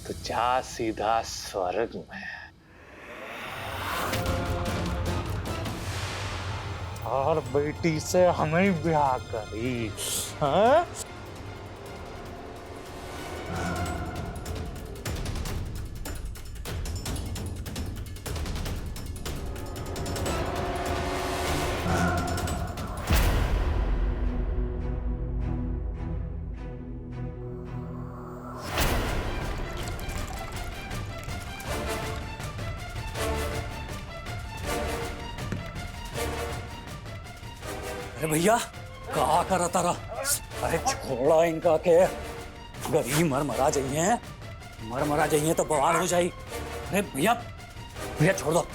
तो जा सीधा स्वर्ग में। और बेटी से हमें ब्याह करी, हाँ? अरे भैया कहा करा तारा, अरे छोड़ा इनका के गरी मर मरा जाइए तो बवाल हो जाई। अरे भैया भैया छोड़ दो।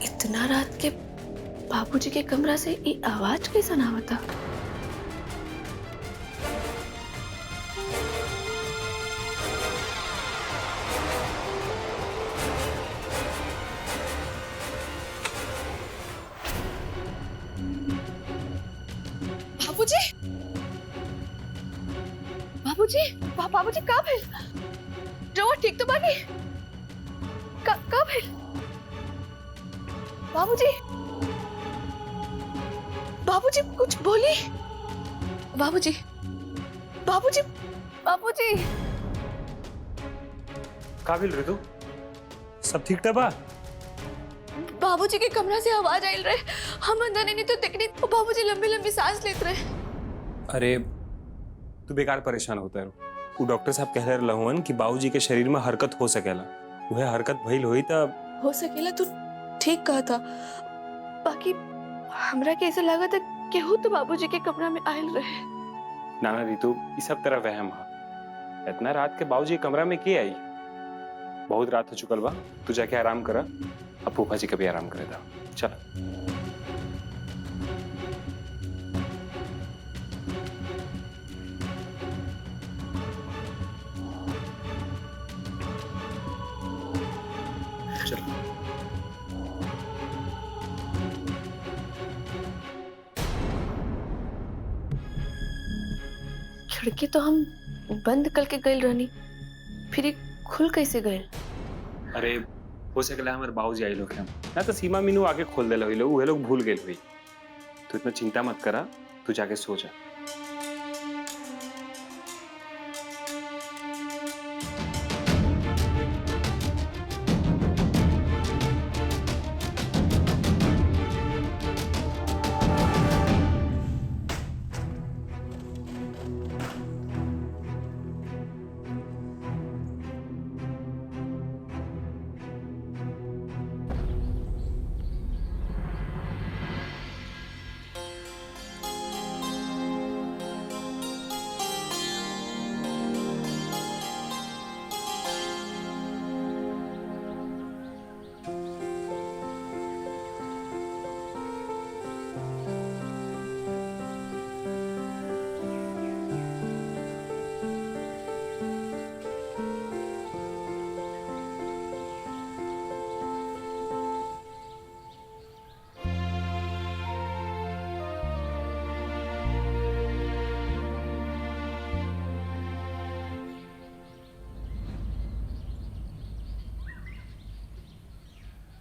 इतना रात के बाबूजी के कमरा से ये आवाज कैसा ना होता? बाबूजी, बाबूजी, बाबूजी कब है? रवा ठीक तो बानी? कब है? बाबूजी, बाबूजी कुछ बोली? बाबूजी, बाबूजी, बाबूजी। काबिल रे तू सब ठीक था बा? बाबूजी के कमरा से आवाज आयल रहे, हम अंदर नहीं तो दिखनी। बाबूजी लंबी लंबी सांस लेते रहे। अरे तू बेकार परेशान होता है। वो डॉक्टर साहब कह रहे लहुअन कि बाबूजी के शरीर में हरकत हो सकेला, वह हरकत भइल होई तब हो सकेला तो ठीक कहा था, बाकी हमरा कैसे लगा था कि हो तो बाबूजी के कमरा में आयल रहे। नाना रितु ये सब तरह वहम है। इतना रात के बाबूजी कमरा में के आई? बहुत रात हो चुकल बा, तू जाके आराम करा। अब फूफा जी कभी आराम करे था। चल खिड़की तो हम बंद करके गए रहनी, फिर ये खुल कैसे गए? अरे हो सकेला हमारे बाबूजी आई लोग हैं ना, तो सीमा मीनू आके खोल दे लोग, वो लोग भूल गए हुई। तो इतना चिंता मत करा, तू जाके सो जा।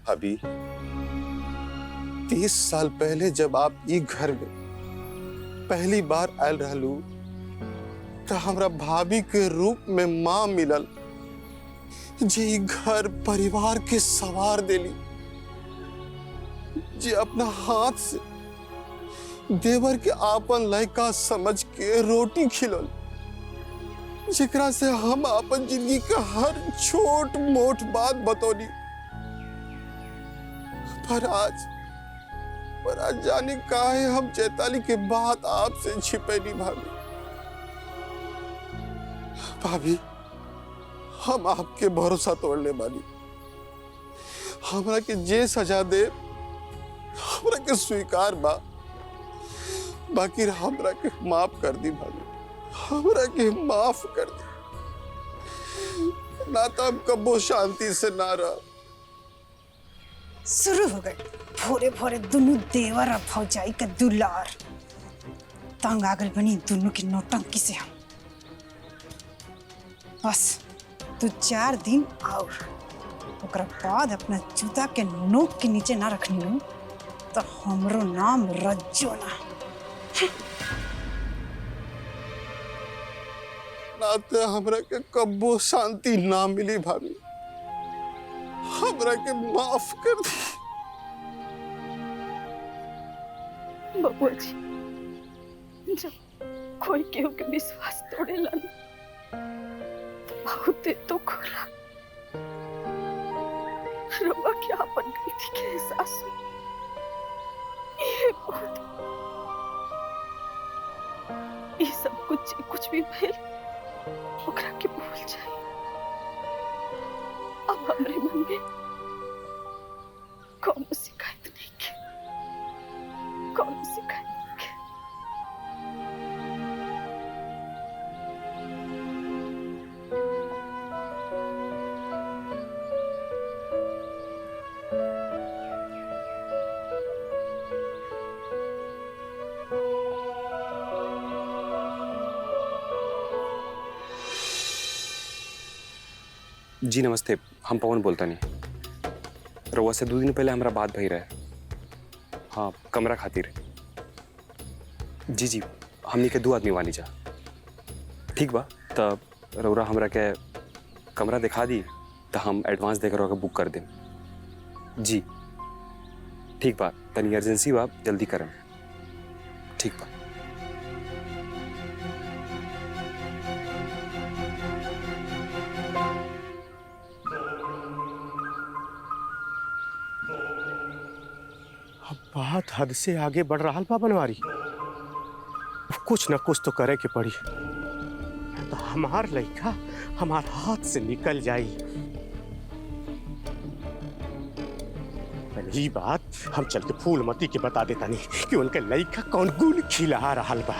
अभी 30 साल पहले जब आप ई घर में पहली बार आयल रहलू तो हमरा भाभी के रूप में मां मिलल, जे ई घर परिवार के सवार देली, जे अपना हाथ से देवर के आपन लड़का समझ के रोटी खिलल, जेकरा से हम अपन जिंदगी का हर छोट मोट बात बतौली। पर आज जाने काहे हम चैताली के बात आपसे छिपैली भाभी। भाभी हम आपके भरोसा तोड़ने वाली, हमरा के जे सजा दे हमरा के स्वीकार बा, बाकी हमरा के माफ कर दी भाभी, हमरा के माफ कर दी, ना तो हम कबो शांति से ना रह। शुरू हो गए भोरे भोरे दोनों देवर और भौजाई का दुलार। तंग आगल बनी दोनों की नौटंकी से हम। बस तू 4 दिन और ओकरा बाद अपना जूता के नोक के नीचे ना रखनी तो हमरो नाम रज्जो ना। नाते हमरा के कब्बो शांति ना मिली भाभी। हमरा के माफ कर दी। बबुआ जी, जब कोई केहू के विश्वास तोड़ेला न, तो बहुत दुख होला। रउआ के अपन गलती के एहसास हो, ये बहुत। ये सब कुछ भी भइल, ओकरा के भूल जाए। अब हमरे मन में कौनो शिकायत नहीं के, कौनो शिकायत नहीं के। जी नमस्ते, हम पवन बोलता नहीं। रउआ से 2 दिन पहले हमारा बात भई रहे। हाँ, कमरा खातिर। जी हमनी के 2 आदमी वानी जा। ठीक बा, तब रउरा हमरा के कमरा दिखा दी तो हम एडवांस देकर रउआ के बुक कर दें। जी ठीक बा, तनी अर्जेंसी बा, जल्दी करम। ठीक बा। बात हद से आगे बढ़ रहा बा बनवारी। कुछ न कुछ तो करे के पड़ी, तो हमार लड़का हमार हाथ से निकल जाई। पहली बात हम चल के फूलमती के बता देता नहीं कि उनके लड़का कौन गुल खिला रहा बा।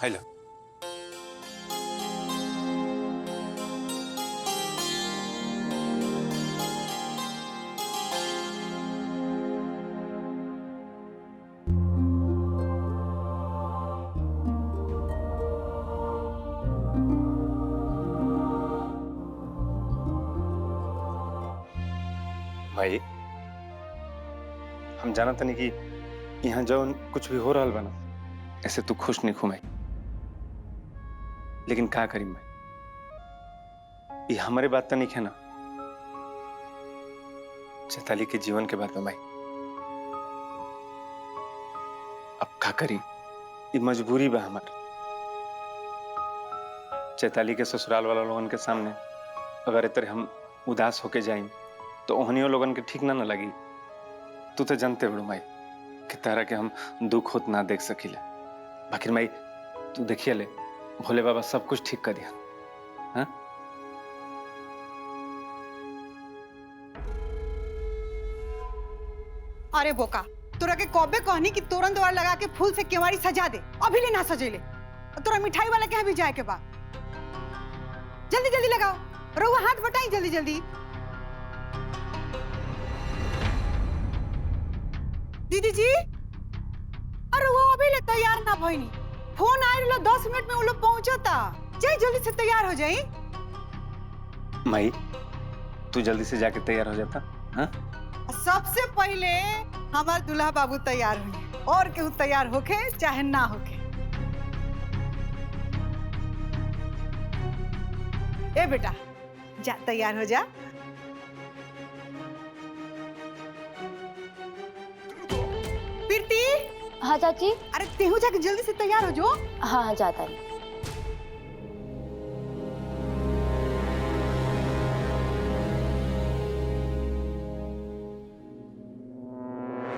हेलो। भाई, हम जानत नहीं कि यहाँ जौन कुछ भी हो रहा बना ऐसे तू खुश नहीं खुमाई, लेकिन का करी मैं, ये हमारे बात तो नहीं है ना, चैताली के जीवन के बात में भाई। अब का करी, ये मजबूरी बा हमार। चैताली के ससुराल वाला लोगन के सामने अगर इतरे हम उदास होके जाएं तो ओहनियों लोगन के ठीक ना लगी। तू तो जानते बड़ो माई कि तारा के हम दुख होत ना देख सकीले। बाकी माई तू देखिए ले, भोले बाबा सब कुछ ठीक कर दिया। हाँ? अरे बोका, तोरा के कबे कहनी कि तोरण द्वार लगा के फूल से केवाड़ी सजा दे, अभी ले ना सजेले। तोरा मिठाई वाला के यहाँ भी जाए के बा। जल्दी जल्दी लगाओ, रहुआ हाथ बटाई जल्दी जल्दी। दीदी जी, अरे वो अभी ले तैयार ना भइनी। फोन आए लो 10 मिनट में वो लोग पहुंचता। जाई जल्दी से तैयार हो जाई। माई तू जल्दी से जाके तैयार हो जाता। हाँ? सबसे पहले हमार दूल्हा बाबू तैयार हुई, और केहू तैयार होके चाहे ना होके। ए बेटा, जा तैयार हो जा। प्रीति। हाँ चाची। अरे तेहू जाके जल्दी से तैयार हो जो। हाँ जाता है।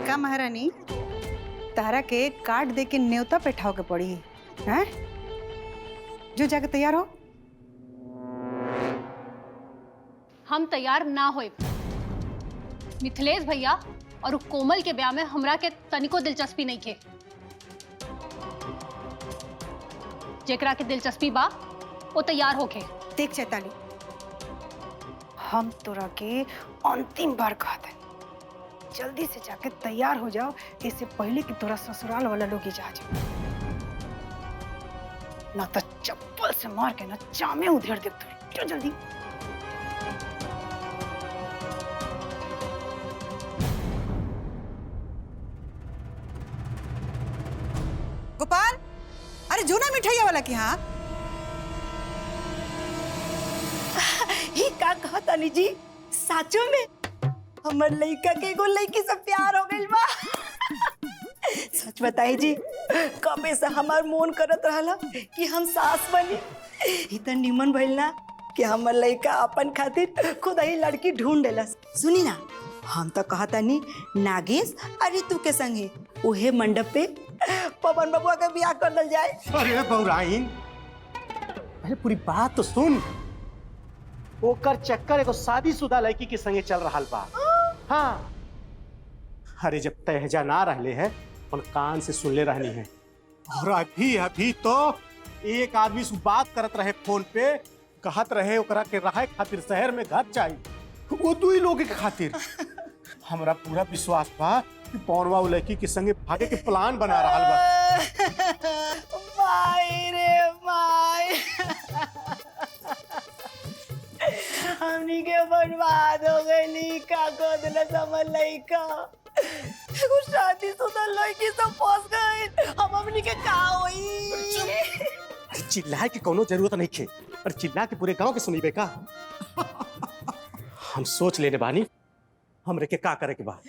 का महारानी, तारा के कार्ड दे के न्योता बैठाओ के पड़ी है? जो जाके तैयार हो। हम तैयार ना होए। मिथिलेश भैया और उ कोमल के ब्याह में हमरा के तनिको दिलचस्पी नहीं खे। जेकरा के दिलचस्पी बा वो तैयार होके। देख चैताली, हम तोरा के अंतिम बार कहते, जल्दी से जाके तैयार हो जाओ, इससे पहले कि तोरा ससुराल वाला लोग ही जा जाए। ना तो चप्पल से मार के ना जामे उधेड़ दे। चल जल्दी। गोपाल, अरे जो ना मिठाइया वाला की। हाँ ही का कहा तानी जी, साचो में हमर लइका के एगो लइकी से प्यार हो गइल बा। सच बताई जी, कबे से हमार मन करत रहला कि हम सास बनी। इतना निमन भइल ना कि हमर लइका अपन खातिर खुद ही लड़की ढूंढ लेला। सुनी ना, हम तो कहतानी नागेश और ऋतु के संगे उहे मंडप पे पवन बबुआ के ब्याह कर लल जाए। अरे बौराइन, पहले पूरी बात तो सुन। ओकर चक्कर एगो शादीशुदा लड़की के संगे चल रहा बा। हाँ, अरे जब तहजा ना रहले है उन कान से सुन ले रहनी है। और अभी तो एक आदमी से बात करत रहे फोन पे, कहत रहे ओकरा के रहे खातिर शहर में घर चाहिए, वो दू ही लोग के खातिर। हमरा पूरा विश्वास बा कि पौनवा लड़की के संगे भागे के प्लान बना रहा बा। माई रे माई, हमनी के बर्बाद हो गई। का को दिला समझ लइका, एगो शादीशुदा लड़की से फंस गई। हम हमनी के का होई? अरे चिल्लाए की कोनो जरूरत नहीं खे, पर चिल्ला के पूरे गांव के सुनीबे का। हम सोच लेने बानी हमरे के का करे के बा।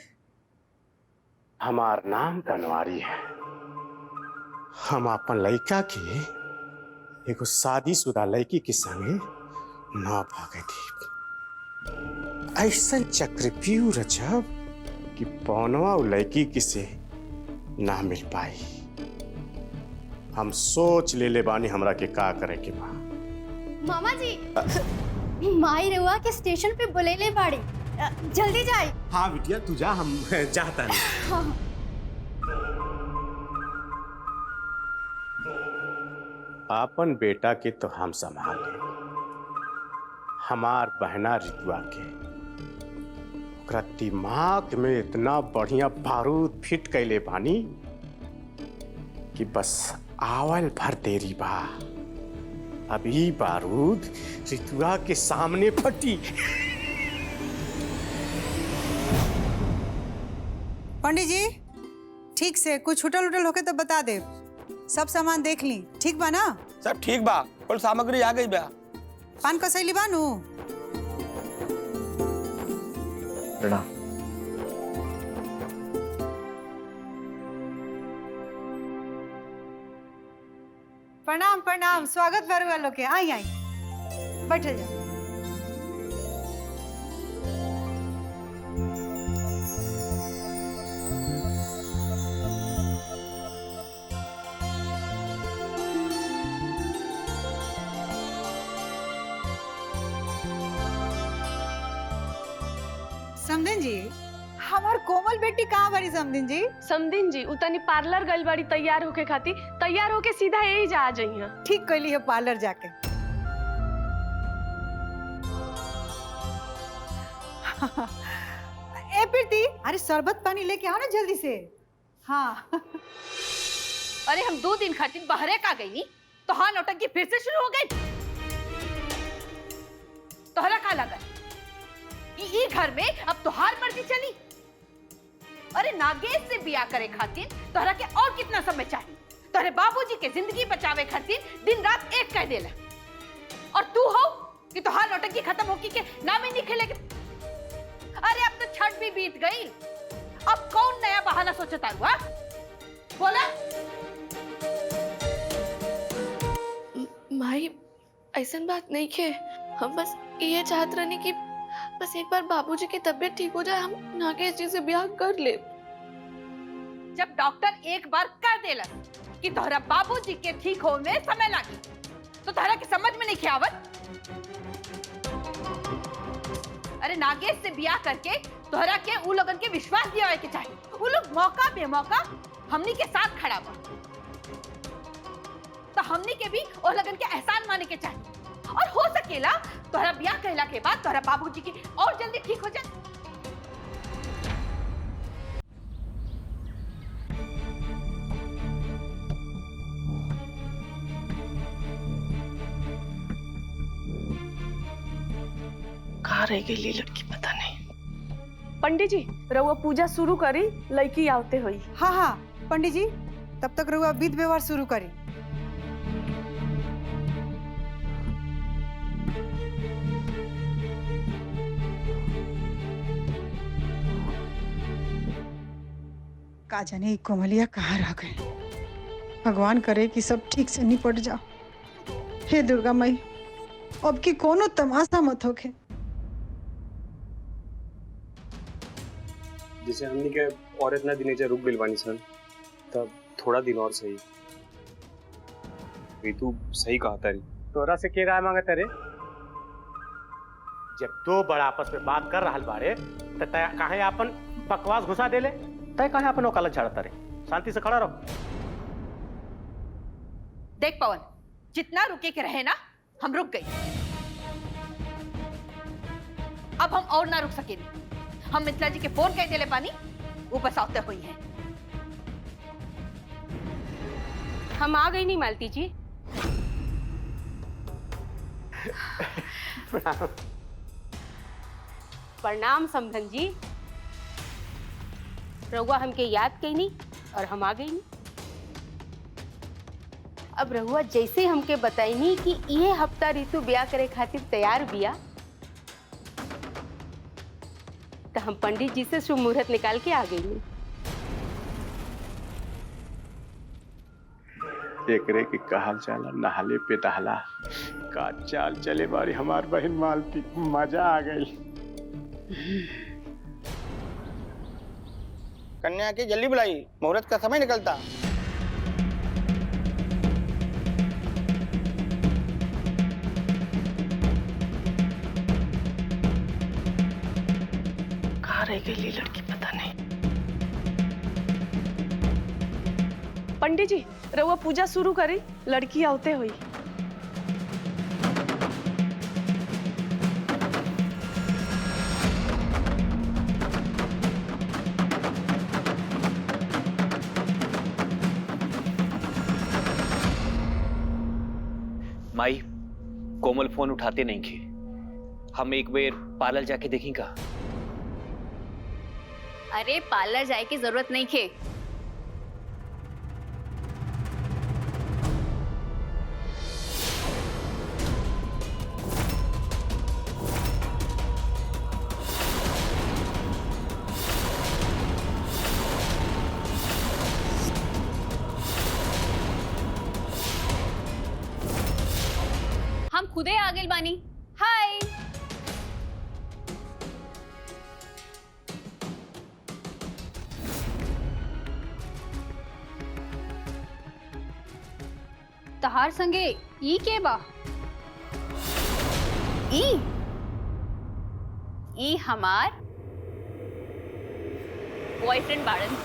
हमार नाम बनवारी है। हम अपन लड़का के एगो शादीशुदा लड़की के संगे ना भागे थी। ऐसा चक्रव्यूह रचब कि पौनवा लड़की किसे ना मिल पाई। हम सोच ले बानी हमरा के का करे के बा। मामा जी, माई रेवा के स्टेशन पे बुलेले बाड़ी, जल्दी जाए। हाँ बिटिया, तू जा, हम जाता नहीं। हाँ। आपन बेटा के तो हम संभाल ले। हमार बहना रितुआ के ओकरा दिमाग में इतना बढ़िया बारूद फिट कैले बानी कि बस आवल भर देरी बा। अभी बारूद रितुआ के सामने फटी। पंडित जी, ठीक से कुछ छुटल उटल होके तो बता दे। सब सामान देख ली, ठीक बा ना? सब ठीक बा, कुल सामग्री आ गई बा। पान कसैली बानू? प्रणाम प्रणाम, स्वागत बारू वालों के। आई आई, बैठे जाओ। समधिन जी, हमार कोमल बेटी कहाँ बड़ी? समधिन जी, समधिन जी उतनी पार्लर गइल बड़ी तैयार होके खातिर, तैयार होके सीधा यही जा आ जाइए। ठीक कैली है पार्लर जाके। ए प्रीति, अरे शरबत पानी लेके आओ ना जल्दी से। हाँ। अरे हम 2 दिन खातिर बहरे का गई तो हाँ नौटंकी फिर से शुरू हो गई। तोहरा का लगा ई घर में अब तोहार मर्जी चली? अरे नागेश से बिया करे खातिर तोहरा के और कितना समय चाहिए? तोहरे बाबूजी के जिंदगी बचावे खातिर दिन रात एक कह देला, और तू हो कि तोहार नौटंकी खत्म होकी के नाम ही नहीं खेले। अरे अब तो छठ भी बीत गई, अब कौन नया बहाना सोचता हुआ? बोला। माई ऐसा बात नहीं खे, हम बस ये चाहत रहनी कि बस एक बार बाबूजी की तबीयत ठीक हो जाए, हम नागेश जी से ब्याह कर ले। जब डॉक्टर एक बार कर देला कि तोहरा बाबूजी के ठीक होने में समय लगी, तो तहरा के समझ में नहीं खियावत। अरे नागेश से बियाह करके तोहरा के उ लोगन के विश्वास दिया के चाहिए। उ लोग मौका बेमौका हमनी के साथ खड़ा बा, तो हमनी के भी ओ लोगन के एहसान माने के चाहिए। और हो सकेला तोहरा बियाह कहला के बाद तोहरा बाबूजी की और जल्दी ठीक हो जाए। कहाँ रह गई लड़की पता नहीं। पंडित जी रउआ पूजा शुरू करी, लड़की आवते हुई। हाँ हाँ पंडित जी, तब तक रउआ विध व्यवहार शुरू करी। का जाने कोमलिया कहाँ रह गए। भगवान करे कि सब ठीक से निपट जाओ। हे दुर्गा माई, अब की कोनो तमाशा मत होके। जैसे हमने के और इतना दिन रुक गइल बानी सन, तब थोड़ा दिन और सही। तू सही कहा तारी। तोरा से के राय मांगत रे? जब दो बड़ा आपस में बात कर रहल बारे त तय काहे अपन बकवास घुसा देले? तय काहे अपन वकालत झाड़ता रे? शांति से खड़ा रहो। देख पवन, जितना रुके के रहे ना, हम रुक गए। अब हम और ना रुक सकेंगे। हम मिथिला जी के फोन कह देले पानी, वो बस आवते हुई है। हम आ गई नहीं मालती जी। प्रणाम समधन जी। रहुआ हमके याद कईनी और हम आ गई। अब रहुआ जैसे हमके बताईनी कि ये हफ्ता ऋतु ब्याह करे खातिर तैयार बिया, तो हम पंडित जी से शुभ मुहूर्त निकाल के आ गई। एकरे के कहल जाला नहाले पे टहला। का चाल चले बारी हमार बहन मालती, मजा आ गई। कन्या की जल्दी बुलाई, मुहूर्त का समय निकलता। कहाँ रह गई लड़की पता नहीं। पंडित जी रहुआ पूजा शुरू करी, लड़की आवते हुई। माई, कोमल फोन उठाते नहीं थे। हम एक बार पार्लर जाके देखेंगे। अरे पार्लर जाए की जरूरत नहीं खे। हम खुदे आ गए बानी। हाय। तहार संगे ई के बा? ई हमार बॉयफ्रेंड बाड़न।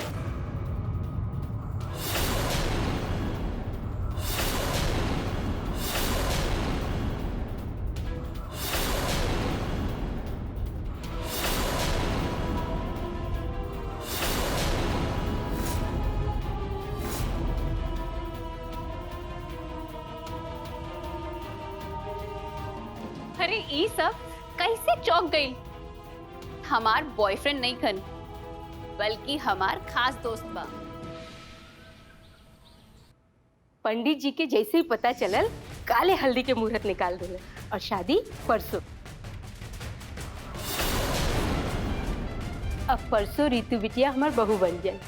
अरे ई सब कैसे चौंक गई? हमार बॉयफ्रेंड नहीं खन, बल्कि हमार खास दोस्त बा। पंडित जी के जैसे ही पता चलल, काले हल्दी के मुहूर्त निकाल दिले और शादी परसों। अब परसों ऋतु बिटिया हमार बहू बन जाए।